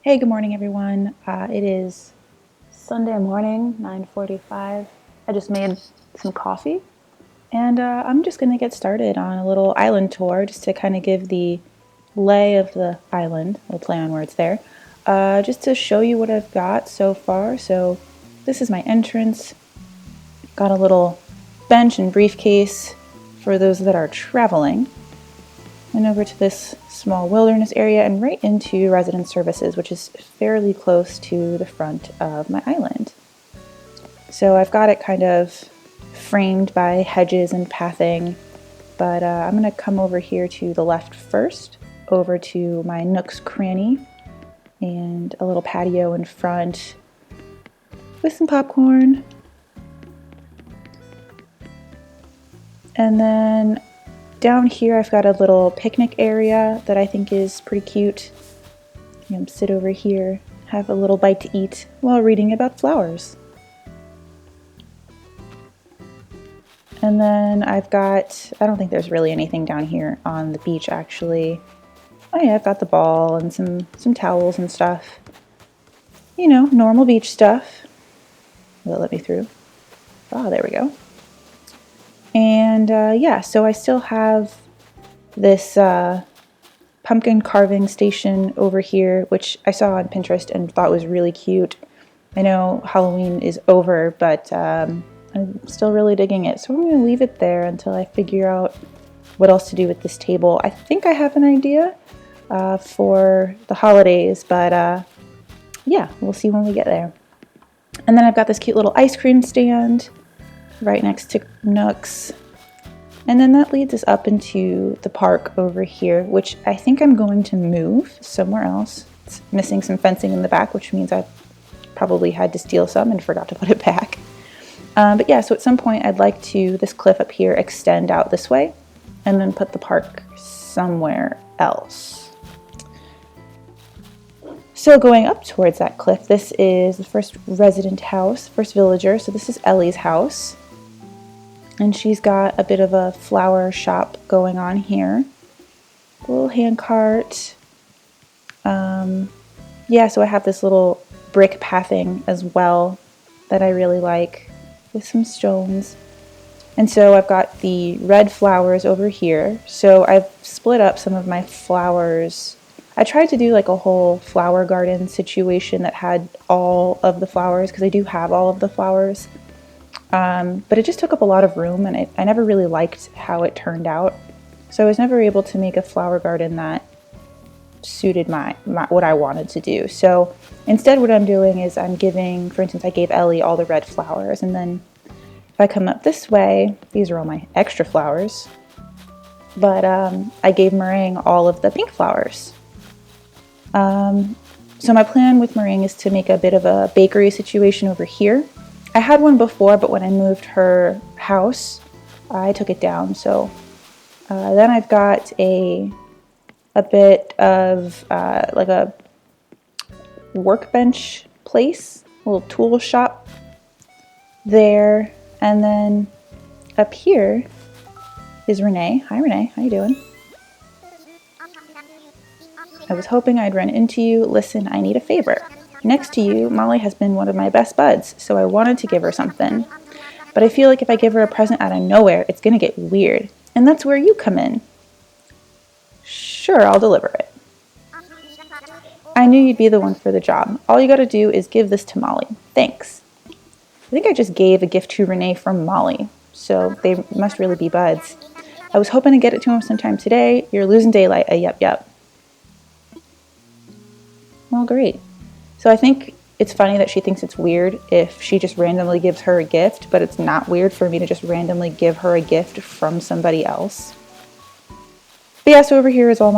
Hey, good morning, everyone. It is Sunday morning, 9:45. I just made some coffee, and I'm just going to get started on a little island tour just to kind of give the lay of the island. We'll play on words there. Just to show you what I've got so far. So, this is my entrance. Got a little bench and briefcase for those that are traveling. And over to this small wilderness area and right into resident services, which is fairly close to the front of my island. So I've got it kind of framed by hedges and pathing, but I'm going to come over here to the left first, over to my Nook's Cranny and a little patio in front with some popcorn. And then down here I've got a little picnic area that I think is pretty cute. You can sit over here, have a little bite to eat while reading about flowers. And then I've got, I don't think there's really anything down here on the beach actually. Oh yeah, I've got the ball and some towels and stuff. You know, normal beach stuff. Will it let me through? Oh, there we go. And yeah, so I still have this pumpkin carving station over here, which I saw on Pinterest and thought was really cute. I know Halloween is over, but I'm still really digging it. So I'm going to leave it there until I figure out what else to do with this table. I think I have an idea for the holidays, but yeah, we'll see when we get there. And then I've got this cute little ice cream stand right next to Nook's. And then that leads us up into the park over here, which I think I'm going to move somewhere else. It's missing some fencing in the back, which means I probably had to steal some and forgot to put it back. But yeah, so at some point I'd like to, this cliff up here, extend out this way and then put the park somewhere else. So going up towards that cliff, this is the first resident house, first villager. So this is Ellie's house. And she's got a bit of a flower shop going on here. A little hand cart. Yeah, so I have this little brick pathing as well that I really like with some stones. And so I've got the red flowers over here. So I've split up some of my flowers. I tried to do like a whole flower garden situation that had all of the flowers because I do have all of the flowers. But it just took up a lot of room and I never really liked how it turned out. So I was never able to make a flower garden that suited my what I wanted to do. So instead what I'm doing is I'm giving, for instance, I gave Ellie all the red flowers, and then if I come up this way, these are all my extra flowers, but I gave Meringue all of the pink flowers. So my plan with Meringue is to make a bit of a bakery situation over here. I had one before, but when I moved her house, I took it down. So then I've got a bit of like a workbench place, a little tool shop there. And then up here is Renee. Hi, Renee. How you doing? I was hoping I'd run into you. Listen, I need a favor. Next to you, Molly has been one of my best buds, so I wanted to give her something. But I feel like if I give her a present out of nowhere, it's going to get weird. And that's where you come in. Sure, I'll deliver it. I knew you'd be the one for the job. All you gotta do is give this to Molly. Thanks. I think I just gave a gift to Renee from Molly, so they must really be buds. I was hoping to get it to him sometime today. You're losing daylight. Yep. Well, great. So I think it's funny that she thinks it's weird if she just randomly gives her a gift, but it's not weird for me to just randomly give her a gift from somebody else. But yeah, so over here are all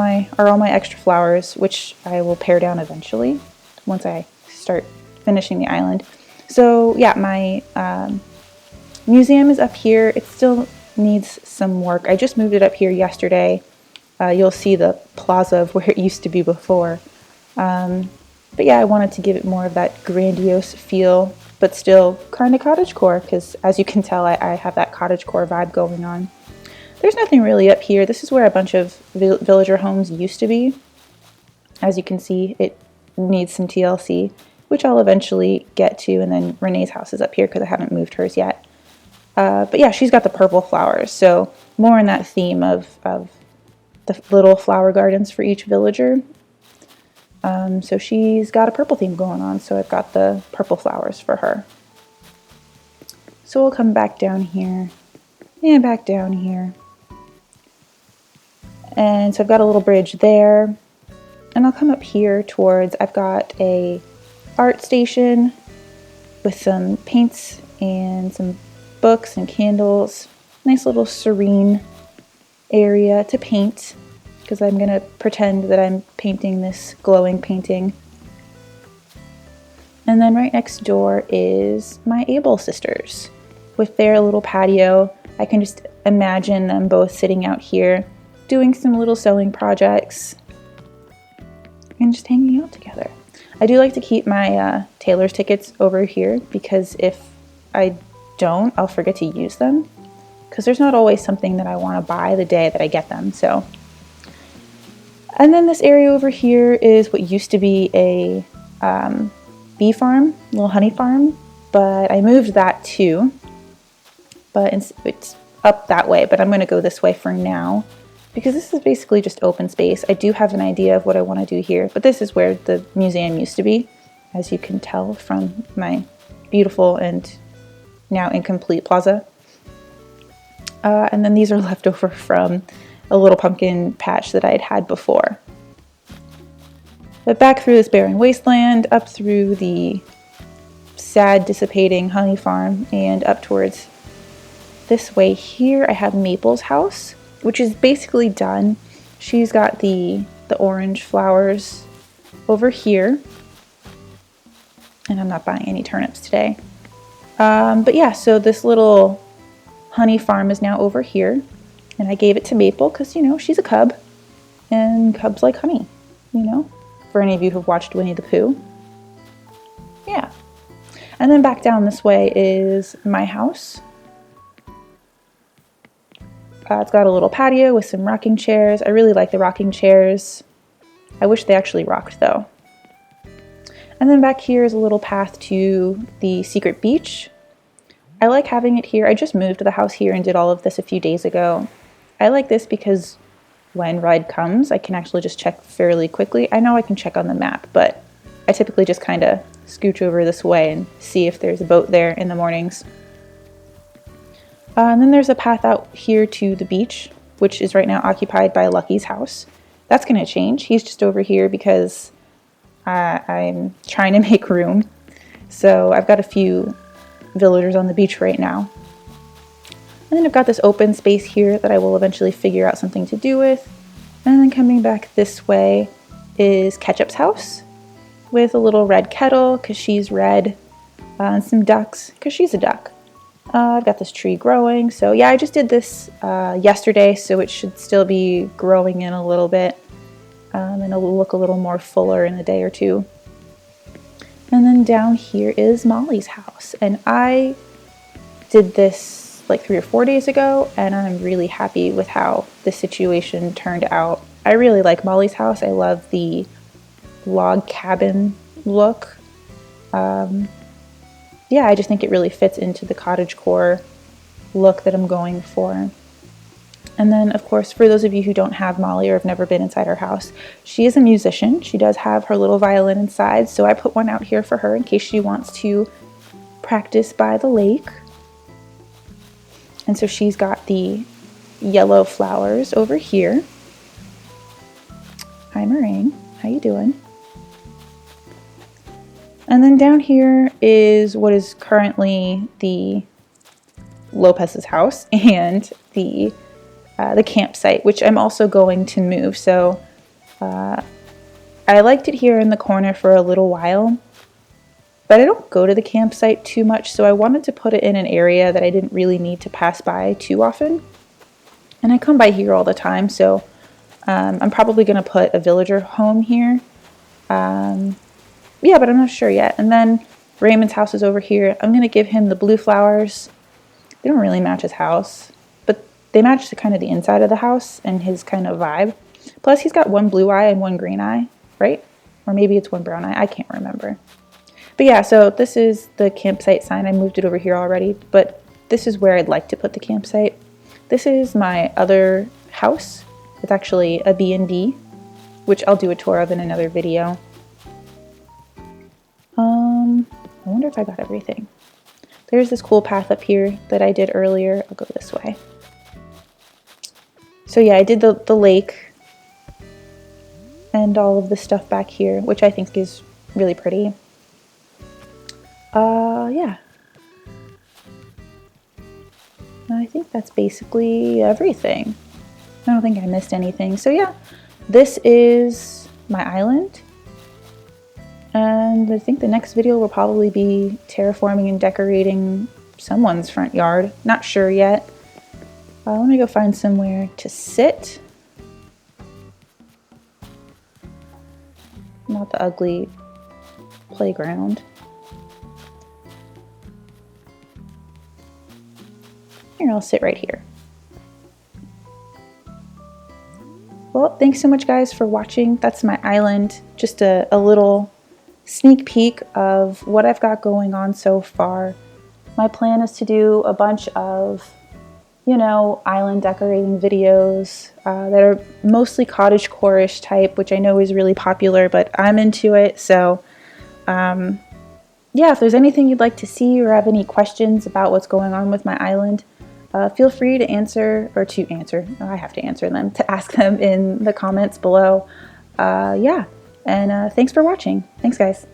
my extra flowers, which I will pare down eventually once I start finishing the island. So yeah, my museum is up here. It still needs some work. I just moved it up here yesterday. You'll see the plaza of where it used to be before. But yeah, I wanted to give it more of that grandiose feel, but still kind of cottagecore, because as you can tell, I have that cottagecore vibe going on. There's nothing really up here. This is where a bunch of villager homes used to be. As you can see, it needs some TLC, which I'll eventually get to. And then Renee's house is up here because I haven't moved hers yet. But yeah, she's got the purple flowers. So more in that theme of the little flower gardens for each villager. So she's got a purple theme going on. So I've got the purple flowers for her. So we'll come back down here and back down here. And so I've got a little bridge there. And I'll come up here towards, I've got a art station with some paints and some books and candles. Nice little serene area to paint because I'm going to pretend that I'm painting this glowing painting. And then right next door is my Able sisters with their little patio. I can just imagine them both sitting out here doing some little sewing projects and just hanging out together. I do like to keep my Taylor's tickets over here because if I don't, I'll forget to use them because there's not always something that I want to buy the day that I get them. So, and then this area over here is what used to be a bee farm, little honey farm, but I moved that too. But it's up that way, but I'm going to go this way for now because this is basically just open space. I do have an idea of what I want to do here, but this is where the museum used to be, as you can tell from my beautiful and now incomplete plaza. And then these are left over from a little pumpkin patch that I'd had before. But back through this barren wasteland, up through the sad dissipating honey farm, and up towards this way here, I have Maple's house, which is basically done. She's got the orange flowers over here. And I'm not buying any turnips today. But yeah, so this little honey farm is now over here. And I gave it to Maple because, you know, she's a cub. And cubs like honey, you know, for any of you who've watched Winnie the Pooh. Yeah. And then back down this way is my house. It's got a little patio with some rocking chairs. I really like the rocking chairs. I wish they actually rocked though. And then back here is a little path to the secret beach. I like having it here. I just moved to the house here and did all of this a few days ago. I like this because when Ride comes, I can actually just check fairly quickly. I know I can check on the map, but I typically just kind of scooch over this way and see if there's a boat there in the mornings. And then there's a path out here to the beach, which is right now occupied by Lucky's house. That's going to change. He's just over here because I'm trying to make room. So I've got a few villagers on the beach right now. And then I've got this open space here that I will eventually figure out something to do with. And then coming back this way is Ketchup's house with a little red kettle because she's red, and some ducks because she's a duck. I've got this tree growing. So yeah, I just did this yesterday, so it should still be growing in a little bit. And it'll look a little more fuller in a day or two. And then down here is Molly's house. And I did this like 3 or 4 days ago, and I'm really happy with how the situation turned out. I really like Molly's house. I love the log cabin look. Yeah, I just think it really fits into the cottagecore look that I'm going for. And then, of course, for those of you who don't have Molly or have never been inside her house, she is a musician. She does have her little violin inside, so I put one out here for her in case she wants to practice by the lake. And so she's got the yellow flowers over here. Hi, Meringue. How you doing? And then down here is what is currently the Lopez's house and the campsite, which I'm also going to move. So I liked it here in the corner for a little while, but I don't go to the campsite too much, so I wanted to put it in an area that I didn't really need to pass by too often. And I come by here all the time, so I'm probably going to put a villager home here. Yeah, but I'm not sure yet. And then Raymond's house is over here. I'm going to give him the blue flowers. They don't really match his house, but they match the kind of the inside of the house and his kind of vibe. Plus, he's got one blue eye and one green eye, right? Or maybe it's one brown eye. I can't remember. But yeah, so this is the campsite sign. I moved it over here already, but this is where I'd like to put the campsite. This is my other house. It's actually a B&B, which I'll do a tour of in another video. I wonder if I got everything. There's this cool path up here that I did earlier. I'll go this way. So yeah, I did the lake and all of the stuff back here, which I think is really pretty. Yeah. I think that's basically everything. I don't think I missed anything. So yeah, this is my island. And I think the next video will probably be terraforming and decorating someone's front yard. Not sure yet. Let me go find somewhere to sit. Not the ugly playground. Here, I'll sit right here. Well, thanks so much guys for watching. That's my island. Just a little sneak peek of what I've got going on so far. My plan is to do a bunch of, you know, island decorating videos that are mostly cottagecore-ish type, which I know is really popular, but I'm into it. So yeah, if there's anything you'd like to see or have any questions about what's going on with my island, feel free to I have to answer them, to ask them in the comments below. Yeah, and thanks for watching. Thanks guys.